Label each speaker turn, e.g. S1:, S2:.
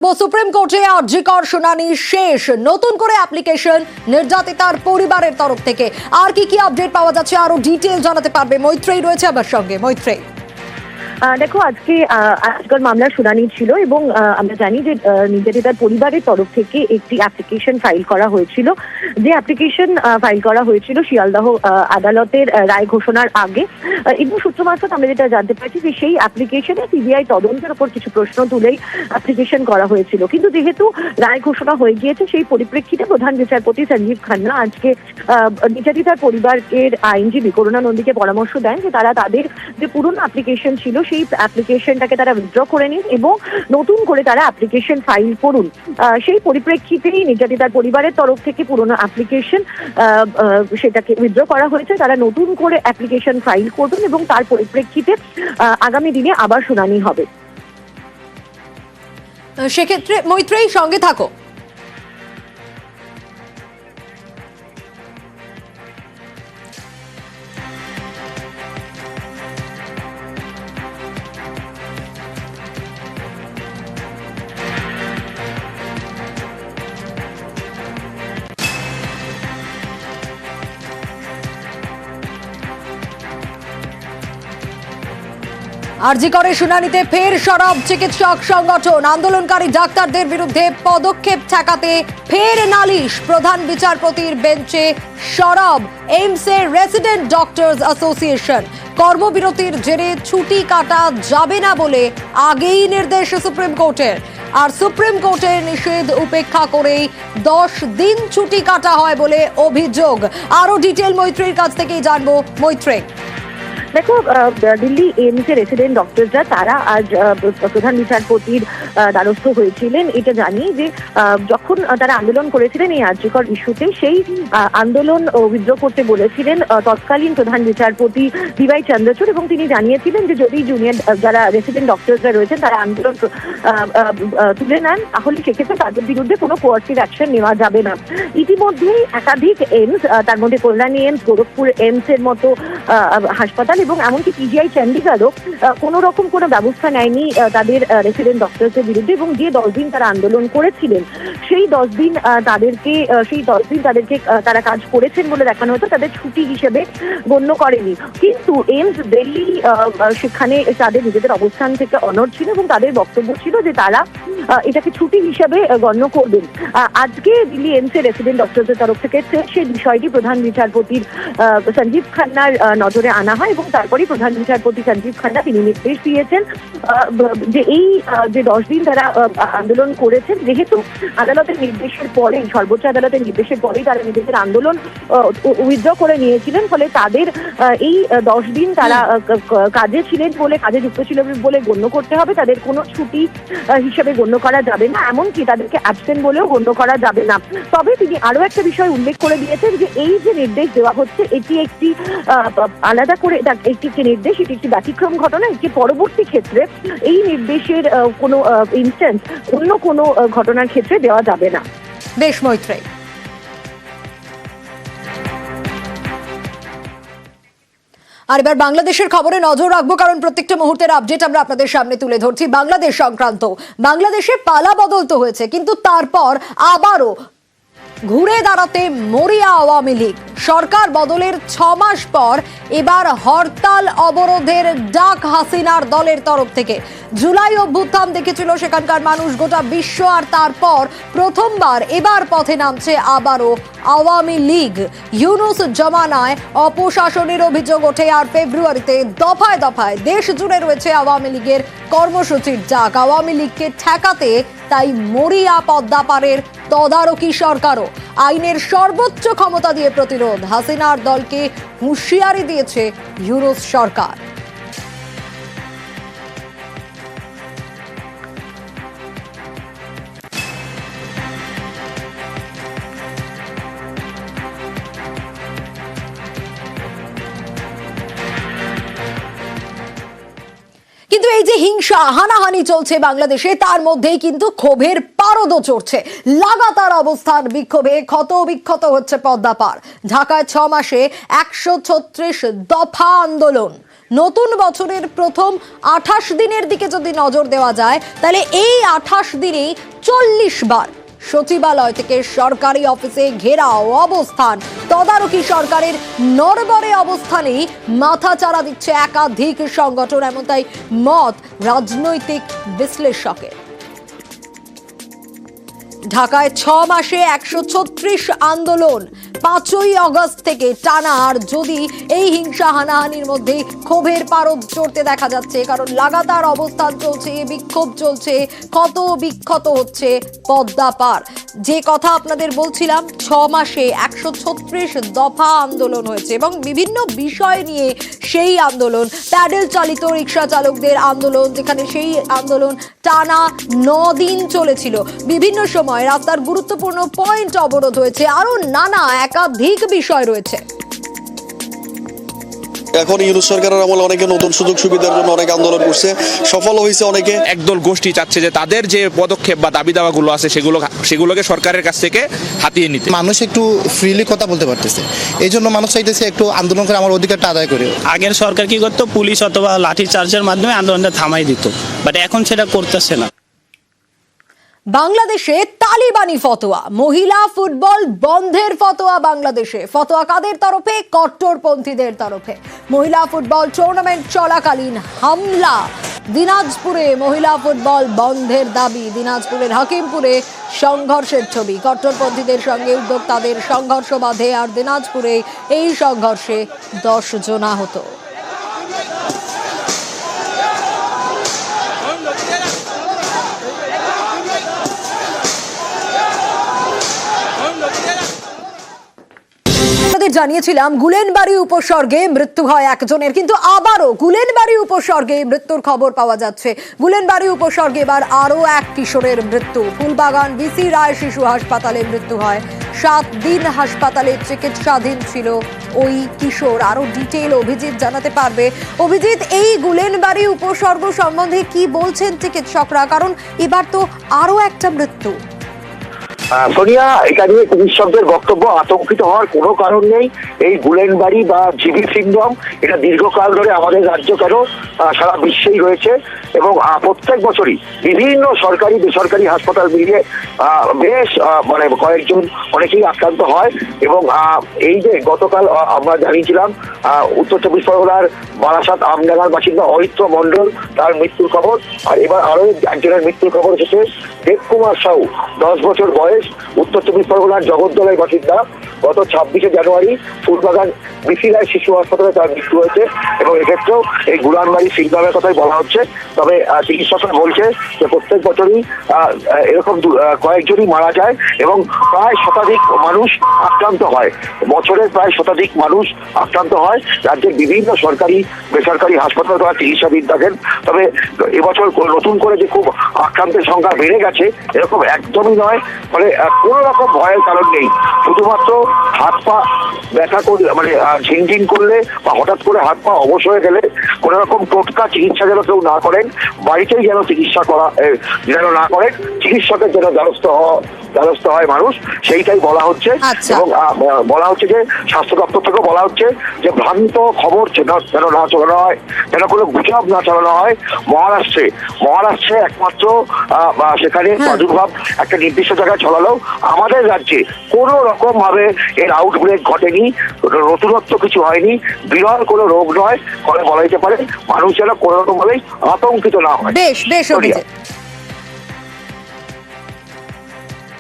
S1: Supreme কোর্টে আরজিকর শুনানি শেষ। নতুন করে অ্যাপ্লিকেশন নির্যাতিতার পরিবারের তরফ থেকে। আর কি আপডেট পাওয়া যাচ্ছে, আরো ডিটেইল জানাতে পারবে মৈত্রেয়ী রয়েছে আমার সঙ্গে। মৈত্রেয়ী,
S2: দেখো, আজকে আজকাল মামলার শুনানি ছিল এবং আমরা জানি যে নির্যাতিতার পরিবারের তরফ থেকে একটি অ্যাপ্লিকেশন ফাইল করা হয়েছিল। যে অ্যাপ্লিকেশন ফাইল করা হয়েছিল শিয়ালদহ আদালতের রায় ঘোষণার আগে, এবং সূত্র মারফত আমরা যেটা জানতে পারছি যে সেই অ্যাপ্লিকেশনে সিবিআই তদন্তের উপর কিছু প্রশ্ন তুলেই অ্যাপ্লিকেশন করা হয়েছিল। কিন্তু যেহেতু রায় ঘোষণা হয়ে গিয়েছে, সেই পরিপ্রেক্ষিতে প্রধান বিচারপতি সঞ্জীব খান্না আজকে নির্যাতিতার পরিবারের আইনজীবী করুণা নন্দীকে পরামর্শ দেন যে তারা তাদের যে পুরনো অ্যাপ্লিকেশন ছিল সেই অ্যাপ্লিকেশনটাকে তারা উইথড্র করে নিন এবং নতুন করে তারা অ্যাপ্লিকেশন ফাইল করুন। সেই পরিপ্রেক্ষিতেই নির্যাতিতার পরিবারের তরফ থেকে পুরনো অ্যাপ্লিকেশন সেটাকে উইথড্র করা হয়েছে। তারা নতুন করে অ্যাপ্লিকেশন ফাইল করবেন এবং তার পরিপ্রেক্ষিতে আগামী দিনে আবার শুনানি হবে।
S1: সেক্ষেত্রে মৈত্রেয়ী সঙ্গে থাকো। আরজিকরের শুনানিতে ফের সরব চিকিৎসক সংগঠন। আন্দোলনকারী ডাক্তারদের বিরুদ্ধে পদক্ষেপ ঠেকাতে ফের নালিশ। প্রধান বিচারপতির বেঞ্চে সরব এইমসের রেসিডেন্ট ডক্টরস অ্যাসোসিয়েশন। কর্মবিরতির জেরে ছুটি কাটা যাবে না বলে আগেই নির্দেশ সুপ্রিম কোর্টের। আর সুপ্রিম কোর্টের নিষেধ উপেক্ষা করেই 10 দিন ছুটি কাটা হয় বলে অভিযোগ। আরো ডিটেল মৈত্রীর কাছ থেকেই জানবো। মৈত্রেয়ী,
S2: দেখো, দিল্লি এইমসের রেসিডেন্ট ডক্টররা তারা আজ প্রধান বিচারপতির দ্বারস্থ হয়েছিলেন। এটা জানি যে যখন তারা আন্দোলন করেছিলেন এই আরজিকর ইস্যুতে, সেই আন্দোলন উইথড্র করতে বলেছিলেন তৎকালীন প্রধান বিচারপতি ডিওয়াই চন্দ্রচূড়, এবং তিনি জানিয়েছিলেন যে যদি জুনিয়র যারা রেসিডেন্ট ডক্টররা রয়েছেন তারা আন্দোলন তুলে নেন, তাহলে সেক্ষেত্রে তাদের বিরুদ্ধে কোনো কোয়ার্সিভ অ্যাকশন নেওয়া যাবে না। ইতিমধ্যেই একাধিক এইমস, তার মধ্যে কল্যাণী এইমস, গোরখপুর এইমসের মতো হাসপাতাল এবং এমনকি পিজিআই চণ্ডীগড়ও কোনো রকম কোনো ব্যবস্থা নেয়নি তাদের রেসিডেন্ট ডক্টরসের বিরুদ্ধে। এবং যে 10 দিন তারা আন্দোলন করেছিলেন সেই 10 দিন তাদেরকে তারা কাজ করেছেন বলে দেখানো হতো, তাদের ছুটি হিসেবে গণ্য করেনি। কিন্তু এইমস দিল্লি সেখানে তাদের নিজেদের অবস্থান থেকে অনড় ছিল এবং তাদের বক্তব্য ছিল যে তারা এটাকে ছুটি হিসেবে গণ্য করবেন। আজকে দিল্লি এইমসের রেসিডেন্ট ডক্টরসের তরফ থেকে সেই বিষয়টি প্রধান বিচারপতির সঞ্জীব খান্নার নজরে আনা হয় এবং তারপরে প্রধান বিচারপতি সঞ্জীব খান্না তিনি নির্দেশ দিয়েছেন যে এই যে 10 দিন তারা আন্দোলন করেছেন, যেহেতু আদালতের নির্দেশের পরেই, সর্বোচ্চ আদালতের নির্দেশের পরেই তারা নিজেদের আন্দোলন উইথড্র করে নিয়েছিলেন, ফলে তাদের এই 10 দিন তারা কাজে ছিলেন বলে, কাজে যুক্ত ছিল বলে গণ্য করতে হবে। তাদের কোনো ছুটি হিসেবে গণ্য করা যাবে না, এমনকি তাদেরকে অ্যাবসেন্ট বলেও গণ্য করা যাবে না। তবে তিনি আরো একটা বিষয় উল্লেখ করে দিয়েছেন যে এই যে নির্দেশ দেওয়া হচ্ছে এটি একটি আলাদা করে একটি নির্দেশ, এটি একটি ব্যতিক্রম ঘটনা। এটি পরবর্তী ক্ষেত্রে এই নির্দেশের কোনো ইনস্ট্যান্স অন্য কোনো ঘটনার ক্ষেত্রে দেওয়া যাবে না।
S1: বেশ মৈত্রেয়ী, আর এবার বাংলাদেশের খবরে নজর রাখবো, কারণ প্রত্যেকটা মুহূর্তের আপডেট আমরা আপনাদের সামনে তুলে ধরছি বাংলাদেশ সংক্রান্ত। বাংলাদেশে পালা বদল তো হয়েছে, কিন্তু তারপর আবারও ঘুরে দাঁড়াতে মরিয়া আওয়ামী লীগ। সরকার বদলের 6 মাস পর এবার হরতাল অবরোধের ডাক হাসিনার দলের তরফ থেকে। জুলাই অভ্যুত্থান দেখেছিল সেখানকার মানুষ, গোটা বিশ্ব, আর তারপর প্রথমবার এবার পথে নামছে আবারও আওয়ামী লীগ। ইউনূস জমানায় অপশাসনের অভিযোগ ওঠে, আর ফেব্রুয়ারিতে দফায় দফায় দেশ জুড়ে রয়েছে আওয়ামী লীগের কর্মসূচির ডাক। আওয়ামী লীগকে ঠেকাতে তাই মরিয়া পদ্মাপাড়ের তদারকি সরকারও। আইনের সর্বোচ্চ ক্ষমতা দিয়ে প্রতিরোধ। হাসিনার দলকে হুঁশিয়ারি দিয়েছে ইউনূস সরকার। কিন্তু এই যে হিংসা হানাহানি চলছে বাংলাদেশে, তার মধ্যেই কিন্তু ক্ষোভের পারদও চড়ছে। লাগাতার অবস্থান বিক্ষোভে ক্ষত বিক্ষত হচ্ছে পদ্মাপাড়। ঢাকায় 6 মাসে 136 দফা আন্দোলন। নতুন বছরের প্রথম 28 দিনের দিকে যদি নজর দেওয়া যায় তাহলে এই 28 দিনেই 40 বার সচিবালয় থেকে সরকারি অফিসে ঘেরাও, অবস্থান, তদারকি সরকারের নড়বড়ে অবস্থানেই মাথাচাড়া দিচ্ছে একাধিক সংগঠন, এমনটাই মত রাজনৈতিক বিশ্লেষকের। ঢাকায় 6 মাসে 136 আন্দোলন, 5ই আগস্ট থেকে টানা। আর যদি এই হিংসা হানাহানির মধ্যে ক্ষোভের পারদ চড়তে দেখা যাচ্ছে, কারণ লাগাতার অবস্থান চলছে, বিক্ষোভ চলছে, ক্ষত বিক্ষত হচ্ছে পদ্মা পার। যে কথা আপনাদের বলছিলাম, 6 মাসে 136 দফা আন্দোলন হয়েছে এবং বিভিন্ন বিষয় নিয়ে সেই আন্দোলন, প্যাডেল চালিত রিক্সা চালকদের আন্দোলন, যেখানে সেই আন্দোলন টানা 9 দিন চলেছিল। বিভিন্ন সময় রাস্তার গুরুত্বপূর্ণ পয়েন্ট অবরোধ হয়েছে, আরো নানা একাধিক বিষয় রয়েছে।
S3: এখন ইউনূস সরকারের আমলে অনেকে নতুন সুযোগ সুবিধার জন্য অনেক আন্দোলন করছে, সফল হয়েছে অনেকে।
S4: একদল গোষ্ঠী চাচ্ছে যে তাদের যে পদক্ষেপ বা দাবি দাওয়াগুলো আছে সেগুলোকে সরকারের কাছ থেকে হাতিয়ে নিতে।
S5: মানুষ একটু ফ্রিলি কথা বলতে পারতেছে, এই জন্য মানুষ চাইতেছে একটু আন্দোলন করে আমার অধিকারটা আদায় করে।
S6: আগের সরকার কি করতো, পুলিশ অথবা লাঠি চার্জের মাধ্যমে আন্দোলনটা থামাই দিত, বাট এখন সেটা করতেছে না।
S1: বাংলাদেশে তালিবানি ফতোয়া, মহিলা ফুটবল বন্ধের ফতোয়া বাংলাদেশে। ফতোয়া কাদের তরফে? কট্টরপন্থীদের তরফে। মহিলা ফুটবল টুর্নামেন্ট চলাকালীন হামলা। দিনাজপুরে মহিলা ফুটবল বন্ধের দাবি। দিনাজপুরের হাকিমপুরে সংঘর্ষের ছবি। কট্টরপন্থীদের সঙ্গে উদ্যোক্তাদের সংঘর্ষ বাধে, আর দিনাজপুরে এই সংঘর্ষে 10 জন আহত। জানিয়েছিলাম গুলেনবাড়ি উপসর্গে মৃত্যু হয় একজনের, কিন্তু আবারও গুলেনবাড়ি উপসর্গে মৃত্যুর খবর পাওয়া যাচ্ছে। গুলেনবাড়ি উপসর্গে এবার আরো এক কিশোরের মৃত্যু। ফুলবাগান বিসি রায় শিশু হাসপাতালে মৃত্যু হয়। 7 দিন হাসপাতালে চিকিৎসাধীন ছিল ওই কিশোর। আরো ডিটেইল অভিজিৎ জানাতে পারবে। অভিজিৎ, এই গুলেনবাড়ি উপসর্গ সম্বন্ধে কি বলছেন চিকিৎসকরা? কারণ এবার তো আরো একটা মৃত্যু।
S7: সোনিয়া, এটা নিয়ে চিকিৎসকদের বক্তব্য, আতঙ্কিত হওয়ার কোনো কারণ নেই। এই গুলেনবাড়ি বা জিবি সিনড্রোম এটা দীর্ঘকাল ধরে আমাদের রাজ্য কেন সারা বিশ্বেই রয়েছে এবং প্রত্যেক বছরই বিভিন্ন সরকারি বেসরকারি হাসপাতাল মিলিয়ে বেশ কয়েকজন অনেকেই আক্রান্ত হয়। এবং এই যে গতকাল আমরা জানিয়েছিলাম উত্তর চব্বিশ পরগনার বারাসাত আমডাঙ্গার বাসিন্দা অরিত্র মণ্ডল, তার মৃত্যুর খবর। আর এবার আরো একজনের মৃত্যুর খবর এসেছে। দেবকুমার সাউ, 10 বছর বয়স, উত্তর চব্বিশ পরগনার জগদ্দলের বাসিন্দা। গত 26শে জানুয়ারি ফুলবাগান বিসি রায় শিশু হাসপাতালে তার মৃত্যু হয়েছে এবং এক্ষেত্রেও এই গুলানবাড়ি সিনড্রোমের কথাই বলা হচ্ছে। তবে চিকিৎসকরা বলছে যে প্রত্যেক বছরই এরকম কয়েকজনই মারা যায় এবং প্রায় শতাধিক মানুষ আক্রান্ত হয়। বছরের প্রায় শতাধিক মানুষ আক্রান্ত হয়। রাজ্যের বিভিন্ন সরকারি বেসরকারি হাসপাতালে তারা চিকিৎসাধীন থাকেন। তবে এবছর নতুন করে যে খুব আক্রান্তের সংখ্যা বেড়ে গেছে এরকম একদমই নয়। ফলে কোনো রকম ভয়ের কারণ নেই। শুধুমাত্র হাত পা ব্যথা করলে ঝিনঝিন করলে বা হঠাৎ করে হাত পা অবশ হয়ে গেলে কোনো রকম টোটকা চিকিৎসা যেন কেউ না করেন, বাড়িতেই যেন চিকিৎসা করা যেন না করেন, চিকিৎসকের যেন দ্বারস্থ হয় মানুষ, সেইটাই বলা হচ্ছে। এবং বলা হচ্ছে যে স্বাস্থ্য দপ্তর থেকেও বলা হচ্ছে যে ভ্রান্ত খবর যেন না চালানো হয়, যেন কোনো গুজব না চালানো হয়। মহারাষ্ট্রে একমাত্র সেখানে প্রাদুর্ভাব একটা নির্দিষ্ট জায়গায় ছড়ালেও আমাদের রাজ্যে কোনো রকম ভাবে এর আউটব্রেক ঘটেনি, নতুনত্ব কিছু হয়নি, বিরল কোনো রোগ নয়। ফলে বলা যেতে পারে মানুষ যেন কোনো রকম ভাবে আতঙ্কিত না হয়।
S1: বেশ অভিজিৎ।